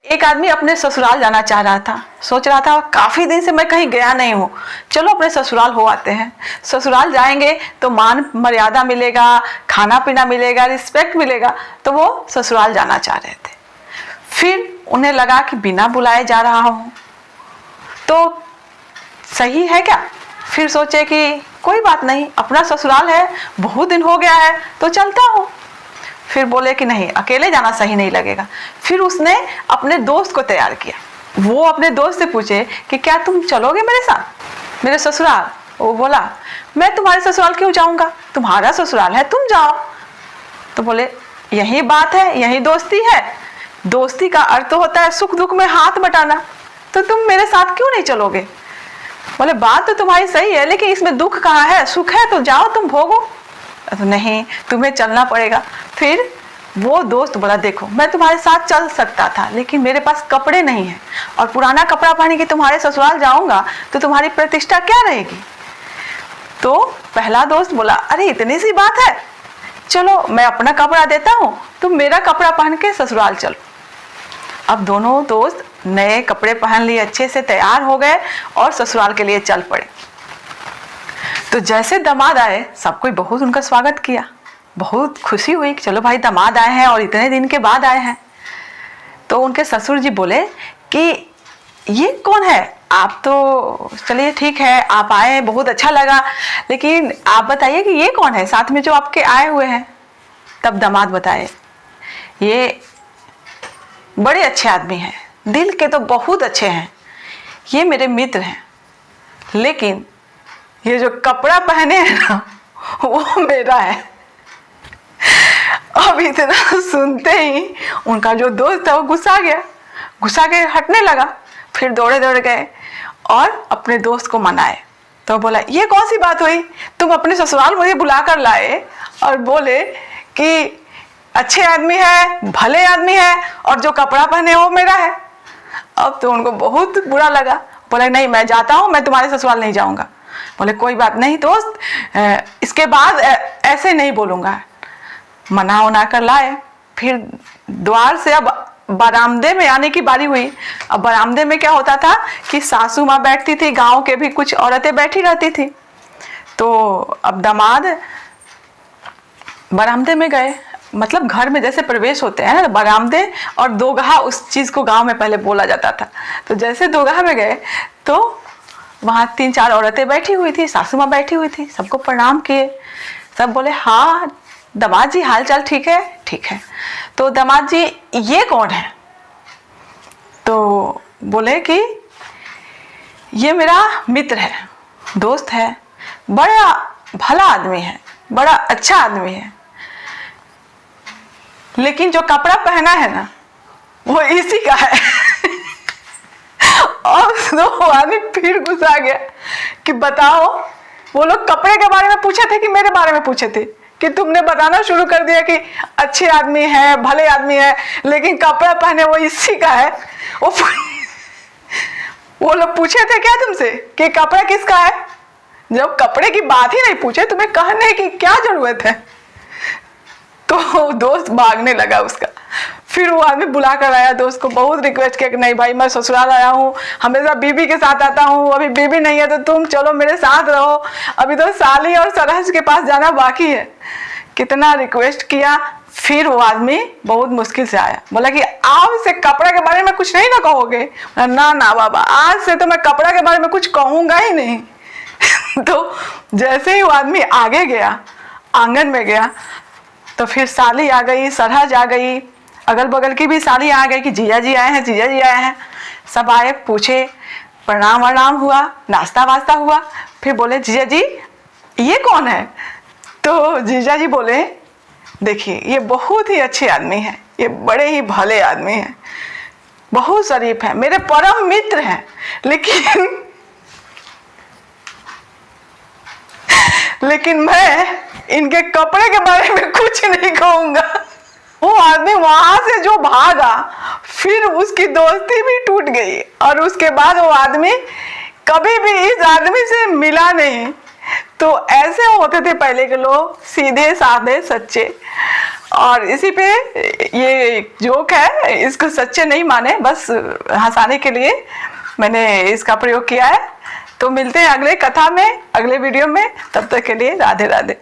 एक आदमी अपने ससुराल जाना चाह रहा था, सोच रहा था काफी दिन से मैं कहीं गया नहीं हूँ, चलो अपने ससुराल हो आते हैं। ससुराल जाएंगे तो मान मर्यादा मिलेगा, खाना पीना मिलेगा, रिस्पेक्ट मिलेगा, तो वो ससुराल जाना चाह रहे थे। फिर उन्हें लगा कि बिना बुलाए जा रहा हूँ तो सही है क्या। फिर सोचे कि कोई बात नहीं, अपना ससुराल है, बहुत दिन हो गया है तो चलता हूँ। फिर बोले कि नहीं, अकेले जाना सही नहीं लगेगा। फिर उसने अपने दोस्त को तैयार किया। वो अपने दोस्त से पूछे कि क्या तुम चलोगे मेरे साथ मेरे ससुराल। वो बोला मैं तुम्हारे ससुराल क्यों जाऊंगा, तुम्हारा ससुराल है, तुम जाओ। तो बोले यही बात है, यही दोस्ती है। दोस्ती का अर्थ तो होता है सुख दुख में हाथ बटाना, तो तुम मेरे साथ क्यों नहीं चलोगे। बोले बात तो तुम्हारी सही है, लेकिन इसमें दुख कहाँ है, सुख है तो जाओ तुम भोगो। तो नहीं, तुम्हें चलना पड़ेगा। फिर वो दोस्त बोला देखो मैं तुम्हारे साथ चल सकता था, लेकिन मेरे पास कपड़े नहीं है, और पुराना कपड़ा पहन के तुम्हारे ससुराल जाऊंगा तो तुम्हारी प्रतिष्ठा क्या रहेगी। तो पहला दोस्त बोला अरे इतनी सी बात है, चलो मैं अपना कपड़ा देता हूँ, तुम मेरा कपड़ा पहन के ससुराल चलो। अब दोनों दोस्त नए कपड़े पहन लिए, अच्छे से तैयार हो गए और ससुराल के लिए चल पड़े। तो जैसे दामाद आए, सब कोई बहुत उनका स्वागत किया, बहुत खुशी हुई कि चलो भाई दामाद आए हैं और इतने दिन के बाद आए हैं। तो उनके ससुर जी बोले कि ये कौन है, आप तो चलिए ठीक है आप आए, बहुत अच्छा लगा, लेकिन आप बताइए कि ये कौन है साथ में जो आपके आए हुए हैं। तब दामाद बताए ये बड़े अच्छे आदमी हैं, दिल के तो बहुत अच्छे हैं, ये मेरे मित्र हैं, लेकिन ये जो कपड़ा पहने हैं ना वो मेरा है। अब इतना सुनते ही उनका जो दोस्त था वो गुस्सा के हटने लगा। फिर दौड़े दौड़ गए और अपने दोस्त को मनाए। तो बोला ये कौन सी बात हुई, तुम अपने ससुराल मुझे बुला कर लाए और बोले कि अच्छे आदमी है, भले आदमी है, और जो कपड़ा पहने वो मेरा है। अब तो उनको बहुत बुरा लगा, बोले नहीं मैं जाता हूँ, मैं तुम्हारे ससुराल नहीं जाऊंगा। बोले कोई बात नहीं दोस्त, इसके बाद ऐसे नहीं बोलूंगा। मना उना कर लाए। फिर द्वार से अब बरामदे में आने की बारी हुई। अब बरामदे में क्या होता था कि सासू माँ बैठती थी, गांव के भी कुछ औरतें बैठी रहती थी। तो अब दामाद बरामदे में गए, मतलब घर में जैसे प्रवेश होते हैं ना, बरामदे और दोगहा उस चीज को गांव में पहले बोला जाता था। तो जैसे दोगहा में गए तो वहां 3-4 औरतें बैठी हुई थी, सासू माँ बैठी हुई थी, सबको प्रणाम किए। सब बोले हाँ दामाद जी हाल चाल ठीक है, ठीक है। तो दामाद जी ये कौन है। तो बोले कि ये मेरा मित्र है, दोस्त है, बड़ा भला आदमी है, बड़ा अच्छा आदमी है, लेकिन जो कपड़ा पहना है ना वो इसी का है। और दो आदमी फिर गुस्सा गया कि बताओ, वो लोग कपड़े के बारे में पूछे थे कि मेरे बारे में पूछे थे, कि तुमने बताना शुरू कर दिया कि अच्छे आदमी है, भले आदमी है, लेकिन कपड़ा पहने वो इसी का है। वो लोग पूछे थे क्या तुमसे कि कपड़ा किसका है। जब कपड़े की बात ही नहीं पूछे, तुम्हें कहने की क्या जरूरत है। तो दोस्त भागने लगा उसका। फिर वो आदमी बुला कर आया दोस्त को, बहुत रिक्वेस्ट किया कि नहीं भाई मैं ससुराल आया हूँ, हमेशा बीबी के साथ आता हूँ, अभी बीबी नहीं है तो तुम चलो मेरे साथ रहो, अभी तो साली और सरहज के पास जाना बाकी है। कितना रिक्वेस्ट किया। फिर वो आदमी बहुत मुश्किल से आया, बोला कि आज से कपड़ा के बारे में कुछ नहीं ना कहोगे। ना ना बाबा, आज से तो मैं कपड़ा के बारे में कुछ कहूंगा ही नहीं। तो जैसे ही वो आदमी आगे गया, आंगन में गया, तो फिर साली आ गई, सरहज आ गई, अगल बगल की भी साली आ गई कि जीजा जी आए हैं, जीजा जी आए हैं। सब आए, पूछे, प्रणाम वरनाम हुआ, नाश्ता वास्ता हुआ। फिर बोले जीजा जी ये कौन है। तो जीजा जी बोले देखिए ये बहुत ही अच्छे आदमी हैं, ये बड़े ही भले आदमी हैं, बहुत शरीफ हैं, मेरे परम मित्र हैं, लेकिन मैं इनके कपड़े के बारे में कुछ नहीं कहूंगा। वो आदमी वहां से जो भागा, फिर उसकी दोस्ती भी टूट गई और उसके बाद वो आदमी कभी भी इस आदमी से मिला नहीं। तो ऐसे होते थे पहले के लोग, सीधे साधे सच्चे। और इसी पे ये जोक है, इसको सच्चे नहीं माने, बस हंसाने के लिए मैंने इसका प्रयोग किया है। तो मिलते हैं अगले कथा में, अगले वीडियो में। तब तक के लिए राधे राधे।